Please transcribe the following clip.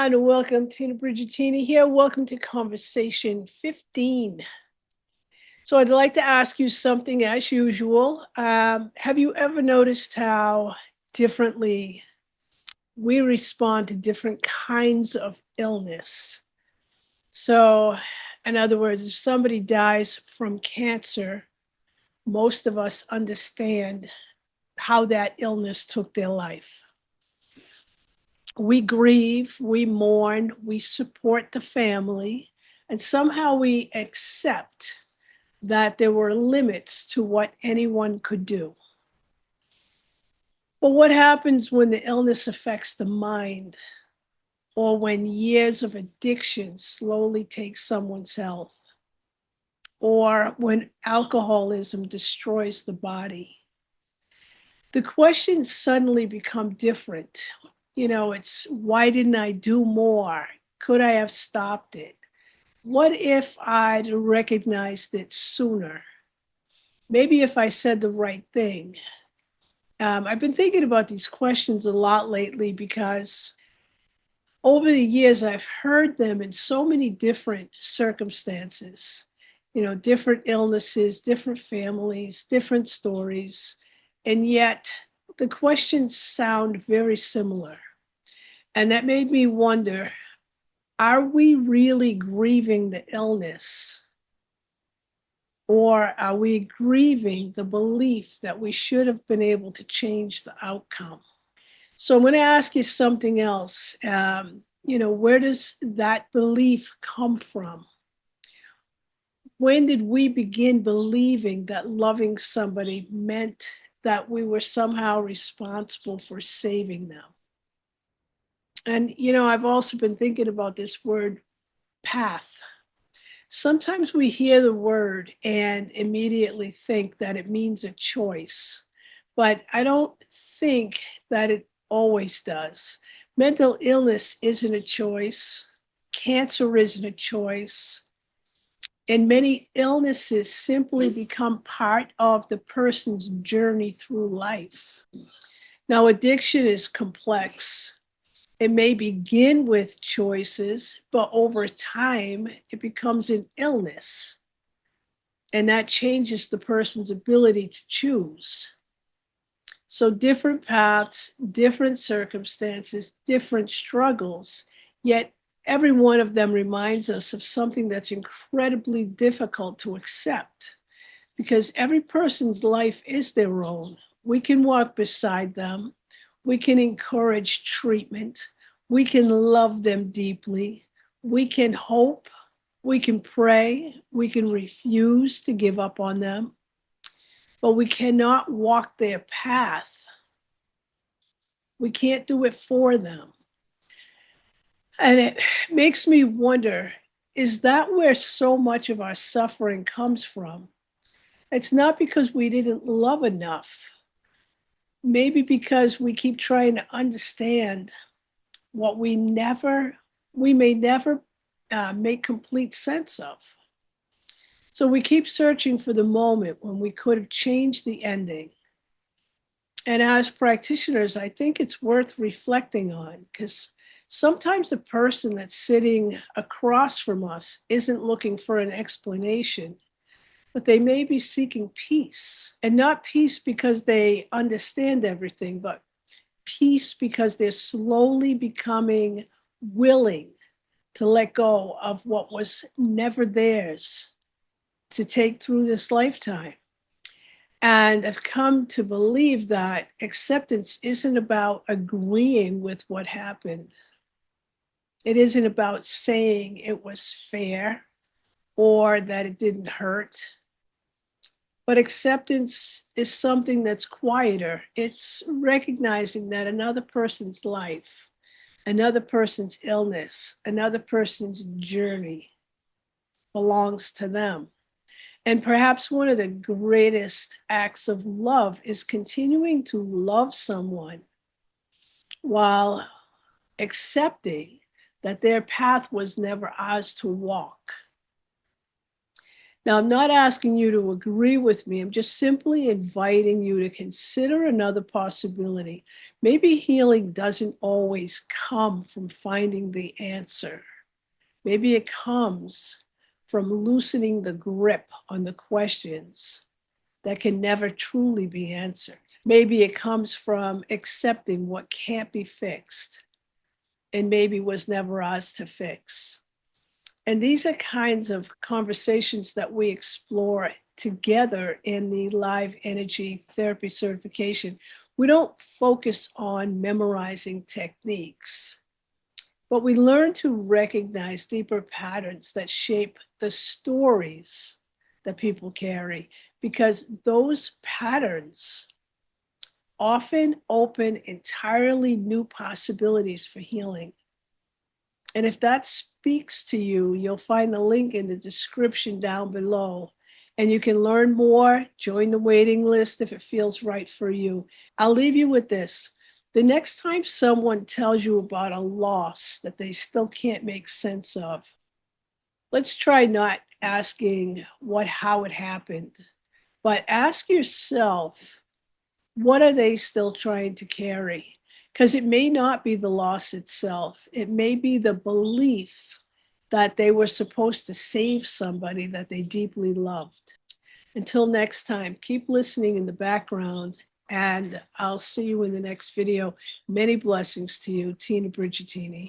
And welcome, Tina Bridgettini here. Welcome to Conversation 15. So, I'd like to ask you something as usual. Have you ever noticed how differently we respond to different kinds of illness? So, in other words, if somebody dies from cancer, most of us understand how that illness took their life. We grieve, we mourn, we support the family, and somehow we accept that there were limits to what anyone could do. But what happens when the illness affects the mind, or when years of addiction slowly take someone's health, or when alcoholism destroys the body? The questions suddenly become different. It's why didn't I do more? Could I have stopped it? What if I'd recognized it sooner? Maybe if I said the right thing. I've been thinking about these questions a lot lately because over the years I've heard them in so many different circumstances, different illnesses, different families, different stories. And yet the questions sound very similar. And that made me wonder, are we really grieving the illness? Or are we grieving the belief that we should have been able to change the outcome? So I'm going to ask you something else. Where does that belief come from? When did we begin believing that loving somebody meant that we were somehow responsible for saving them? And, I've also been thinking about this word path. Sometimes we hear the word and immediately think that it means a choice, but I don't think that it always does. Mental illness isn't a choice, cancer isn't a choice, and many illnesses simply become part of the person's journey through life. Now, addiction is complex. It may begin with choices, but over time, it becomes an illness. And that changes the person's ability to choose. So, different paths, different circumstances, different struggles, yet every one of them reminds us of something that's incredibly difficult to accept because every person's life is their own. We can walk beside them, we can encourage treatment, we can love them deeply, we can hope, we can pray, we can refuse to give up on them, but we cannot walk their path. We can't do it for them. And it makes me wonder, is that where so much of our suffering comes from? It's not because we didn't love enough. Maybe because we keep trying to understand what we may never make complete sense of. So we keep searching for the moment when we could have changed the ending. And as practitioners, I think it's worth reflecting on because sometimes the person that's sitting across from us isn't looking for an explanation, but they may be seeking peace. And not peace because they understand everything, but peace because they're slowly becoming willing to let go of what was never theirs to take through this lifetime. And I've come to believe that acceptance isn't about agreeing with what happened. It isn't about saying it was fair or that it didn't hurt. But acceptance is something that's quieter. It's recognizing that another person's life, another person's illness, another person's journey belongs to them. And perhaps one of the greatest acts of love is continuing to love someone while accepting that their path was never ours to walk. Now, I'm not asking you to agree with me. I'm just simply inviting you to consider another possibility. Maybe healing doesn't always come from finding the answer. Maybe it comes from loosening the grip on the questions that can never truly be answered. Maybe it comes from accepting what can't be fixed and maybe was never ours to fix. And these are kinds of conversations that we explore together in the live energy therapy certification. We don't focus on memorizing techniques, but we learn to recognize deeper patterns that shape the stories that people carry, because those patterns often open entirely new possibilities for healing. And if that speaks to you, you'll find the link in the description down below. And you can learn more, join the waiting list if it feels right for you. I'll leave you with this. The next time someone tells you about a loss that they still can't make sense of, let's try not asking how it happened, but ask yourself, what are they still trying to carry? Because it may not be the loss itself, it may be the belief that they were supposed to save somebody that they deeply loved. Until next time, keep listening in the background, and I'll see you in the next video. Many blessings to you, Tina Brigitini.